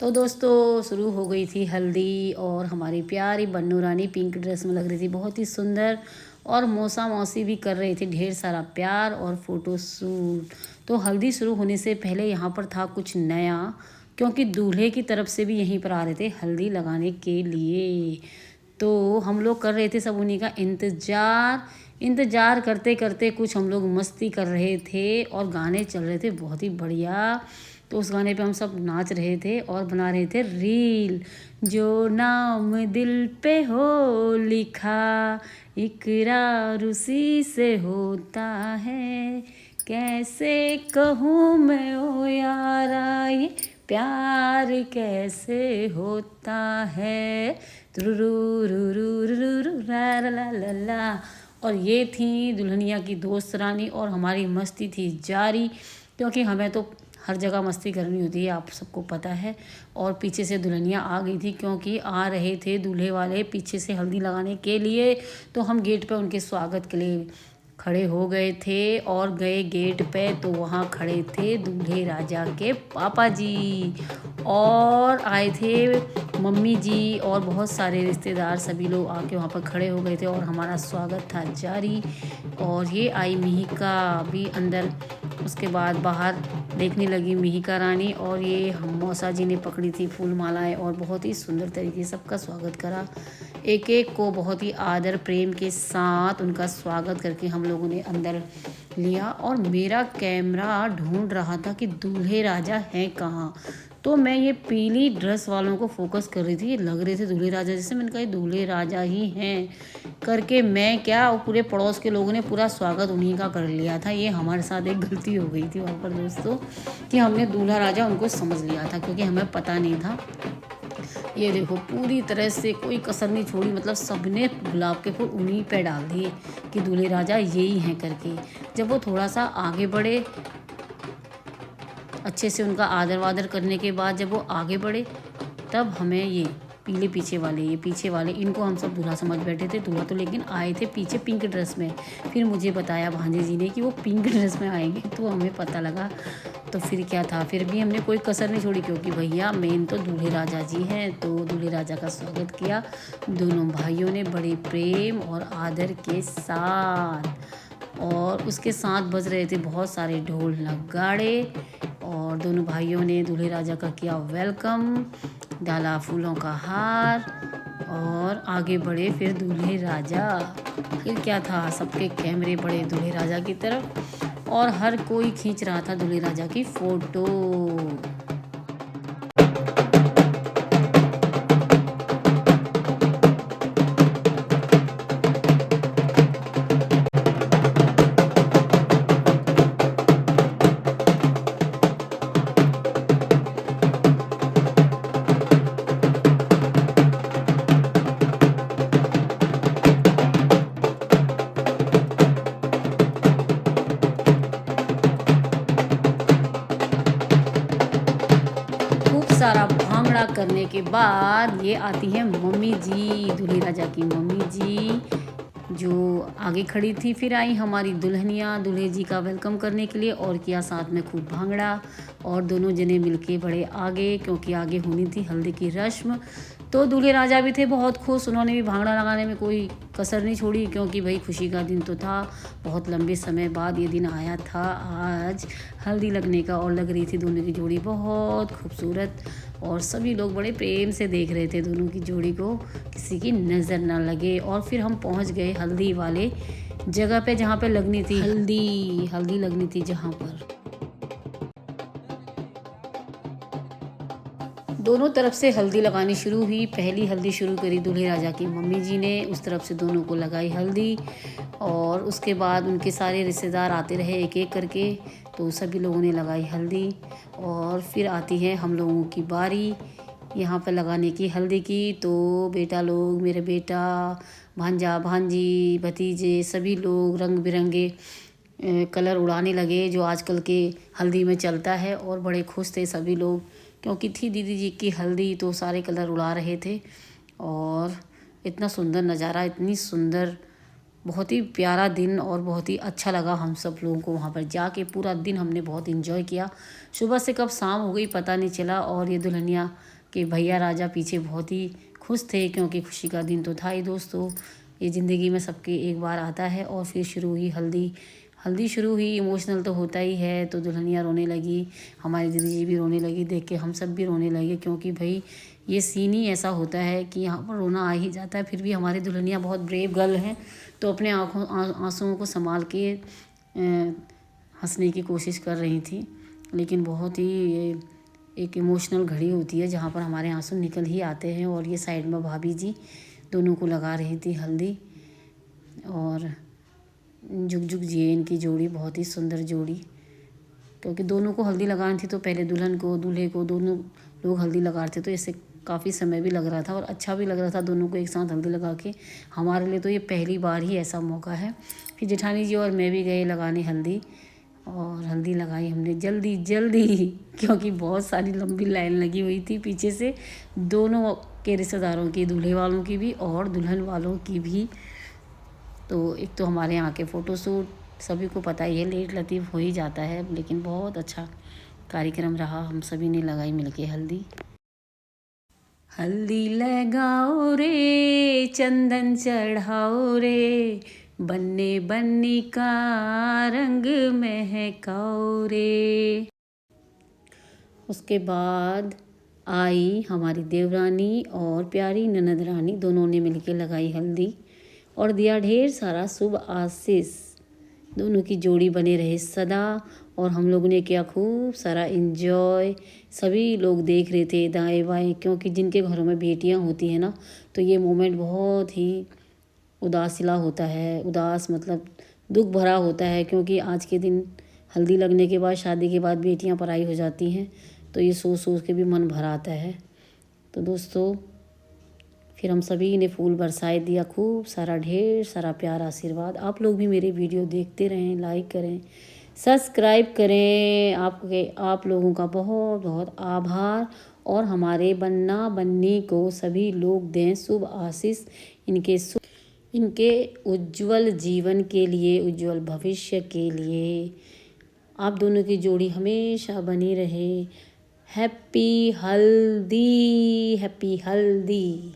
तो दोस्तों शुरू हो गई थी हल्दी और हमारी प्यारी बन्नू रानी पिंक ड्रेस में लग रही थी बहुत ही सुंदर। और मौसा मौसी भी कर रही थी ढेर सारा प्यार और फ़ोटो शूट। तो हल्दी शुरू होने से पहले यहाँ पर था कुछ नया, क्योंकि दूल्हे की तरफ से भी यहीं पर आ रहे थे हल्दी लगाने के लिए। तो हम लोग कर रहे थे सब उन्हीं का इंतज़ार करते करते कुछ हम लोग मस्ती कर रहे थे और गाने चल रहे थे बहुत ही बढ़िया। तो उस गाने पे हम सब नाच रहे थे और बना रहे थे रील। जो नाम दिल पे हो लिखा इकरार उसी से होता है, कैसे कहूँ मैं ओ यारा ये प्यार कैसे होता है। तुरुरुरुरुरुरु ला ला ला ला ला। और ये थी दुल्हनिया की दोस्त रानी और हमारी मस्ती थी जारी, क्योंकि हमें तो हर जगह मस्ती करनी होती है, आप सबको पता है। और पीछे से दुल्हनिया आ गई थी, क्योंकि आ रहे थे दूल्हे वाले पीछे से हल्दी लगाने के लिए। तो हम गेट पे उनके स्वागत के लिए खड़े हो गए थे और गए गेट पे, तो वहाँ खड़े थे दूल्हे राजा के पापा जी और आए थे मम्मी जी और बहुत सारे रिश्तेदार, सभी लोग आके वहाँ पर खड़े हो गए थे और हमारा स्वागत था जारी। और ये आई मिहिका भी अंदर, उसके बाद बाहर देखने लगी मिहिका रानी और ये हम मौसा जी ने पकड़ी थी फूल मालाएं और बहुत ही सुंदर तरीके से सबका स्वागत करा। एक एक को बहुत ही आदर प्रेम के साथ उनका स्वागत करके हम लोगों ने अंदर लिया। और मेरा कैमरा ढूंढ रहा था कि दूल्हे राजा हैं कहाँ, तो मैं ये पीली ड्रेस वालों को फोकस कर रही थी। ये लग रहे थे दूल्हे राजा जैसे, मैंने कहा ये दूल्हे राजा ही हैं करके मैं क्या, और पूरे पड़ोस के लोगों ने पूरा स्वागत उन्हीं का कर लिया था। ये हमारे साथ एक गलती हो गई थी वहाँ पर दोस्तों, कि हमने दूल्हा राजा उनको समझ लिया था, क्योंकि हमें पता नहीं था। ये देखो पूरी तरह से कोई कसर नहीं छोड़ी, मतलब सबने गुलाब के फूल उन्हीं पे डाल दिए कि दूल्हे राजा यही हैं करके। जब वो थोड़ा सा आगे बढ़े, अच्छे से उनका आदर वादर करने के बाद जब वो आगे बढ़े, तब हमें ये पीछे वाले इनको हम सब दूल्हा समझ बैठे थे। दूल्हा तो लेकिन आए थे पीछे पिंक ड्रेस में। फिर मुझे बताया भांजे जी ने कि वो पिंक ड्रेस में आएंगे, तो हमें पता लगा। तो फिर क्या था, फिर भी हमने कोई कसर नहीं छोड़ी, क्योंकि भैया मेन तो दूल्हे राजा जी हैं। तो दूल्हे राजा का स्वागत किया दोनों भाइयों ने बड़े प्रेम और आदर के साथ। और उसके साथ बज रहे थे बहुत सारे ढोल नगाड़े और दोनों भाइयों ने दूल्हे राजा का किया वेलकम, डाला फूलों का हार और आगे बढ़े फिर दूल्हे राजा। फिर क्या था, सबके कैमरे बढ़े दूल्हे राजा की तरफ और हर कोई खींच रहा था दूल्हे राजा की फ़ोटो। खूब सारा भांगड़ा करने के बाद ये आती है मम्मी जी, दूल्हे राजा की मम्मी जी जो आगे खड़ी थी। फिर आई हमारी दुल्हनिया दूल्हे जी का वेलकम करने के लिए और किया साथ में खूब भांगड़ा। और दोनों जने मिलके बड़े आगे, क्योंकि आगे होनी थी हल्दी की रस्म। तो दूल्हे राजा भी थे बहुत खुश, उन्होंने भी भांगड़ा लगाने में कोई कसर नहीं छोड़ी, क्योंकि भाई खुशी का दिन तो था, बहुत लंबे समय बाद ये दिन आया था आज हल्दी लगने का। और लग रही थी दोनों की जोड़ी बहुत खूबसूरत और सभी लोग बड़े प्रेम से देख रहे थे दोनों की जोड़ी को, किसी की नज़र ना लगे। और फिर हम पहुंच गए हल्दी वाले जगह पे जहाँ पे लगनी थी हल्दी लगनी थी, जहाँ पर दोनों तरफ से हल्दी लगानी शुरू हुई। पहली हल्दी शुरू करी दूल्हे राजा की मम्मी जी ने, उस तरफ से दोनों को लगाई हल्दी। और उसके बाद उनके सारे रिश्तेदार आते रहे एक एक करके, तो सभी लोगों ने लगाई हल्दी। और फिर आती है हम लोगों की बारी यहाँ पर लगाने की हल्दी की। तो बेटा लोग, मेरे बेटा, भांजा भांजी, भतीजे, सभी लोग रंग बिरंगे कलर उड़ाने लगे, जो आजकल के हल्दी में चलता है। और बड़े खुश थे सभी लोग, क्योंकि थी दीदी जी की हल्दी, तो सारे कलर उड़ा रहे थे। और इतना सुंदर नज़ारा, इतनी सुंदर, बहुत ही प्यारा दिन और बहुत ही अच्छा लगा हम सब लोगों को वहाँ पर जाके। पूरा दिन हमने बहुत इंजॉय किया, सुबह से कब शाम हो गई पता नहीं चला। और ये दुल्हनिया कि भैया राजा पीछे बहुत ही खुश थे, क्योंकि खुशी का दिन तो था ही दोस्तों। ये ज़िंदगी में सबके एक बार आता है। और फिर शुरू हुई हल्दी। हल्दी शुरू हुई, इमोशनल तो होता ही है। तो दुल्हनिया रोने लगी, हमारी दीदी भी रोने लगी, देख के हम सब भी रोने लगे, क्योंकि भाई ये सीन ही ऐसा होता है कि यहाँ पर रोना आ ही जाता है। फिर भी हमारी दुल्हनिया बहुत ब्रेव गर्ल है, तो अपने आंसुओं को संभाल के हंसने की कोशिश कर रही थी। लेकिन बहुत ही एक इमोशनल घड़ी होती है जहाँ पर हमारे आंसू निकल ही आते हैं। और ये साइड में भाभी जी दोनों को लगा रही थी हल्दी। और जुग जुग जिए इनकी जोड़ी, बहुत ही सुंदर जोड़ी, क्योंकि दोनों को हल्दी लगानी थी। तो पहले दुल्हन को दूल्हे को दोनों लोग हल्दी लगा रहे थे, तो इससे काफ़ी समय भी लग रहा था और अच्छा भी लग रहा था दोनों को एक साथ हल्दी लगा के। हमारे लिए तो ये पहली बार ही ऐसा मौका है। फिर जेठानी जी और मैं भी गए लगाने हल्दी, और हल्दी लगाई हमने जल्दी जल्दी, क्योंकि बहुत सारी लंबी लाइन लगी हुई थी पीछे से, दोनों के रिश्तेदारों की, दूल्हे वालों की भी और दुल्हन वालों की भी। तो एक तो हमारे यहाँ के फ़ोटोशूट सभी को पता ही है, लेट लतीफ़ हो ही जाता है, लेकिन बहुत अच्छा कार्यक्रम रहा। हम सभी ने लगाई मिलके हल्दी। हल्दी लगाओ रे, चंदन चढ़ाओ रे, बन्ने बन्नी का रंग महकाओ रे। उसके बाद आई हमारी देवरानी और प्यारी ननद रानी, दोनों ने मिलके लगाई हल्दी और दिया ढेर सारा शुभ आशीष। दोनों की जोड़ी बने रहे सदा। और हम लोगों ने किया खूब सारा एंजॉय। सभी लोग देख रहे थे दाएं बाएं, क्योंकि जिनके घरों में बेटियां होती हैं ना, तो ये मोमेंट बहुत ही उदासिला होता है। उदास मतलब दुख भरा होता है, क्योंकि आज के दिन हल्दी लगने के बाद, शादी के बाद बेटियां पराई हो जाती हैं, तो ये सोच सोच के भी मन भर आता है। तो दोस्तों फिर हम सभी ने फूल बरसाए दिया, खूब सारा ढेर सारा प्यार आशीर्वाद। आप लोग भी मेरे वीडियो देखते रहें, लाइक करें, सब्सक्राइब करें। आप लोगों का बहुत बहुत आभार। और हमारे बन्ना बन्नी को सभी लोग दें शुभ आशीष, इनके उज्जवल जीवन के लिए, उज्जवल भविष्य के लिए। आप दोनों की जोड़ी हमेशा बनी रहे। हैप्पी हल्दी, हैप्पी हल्दी।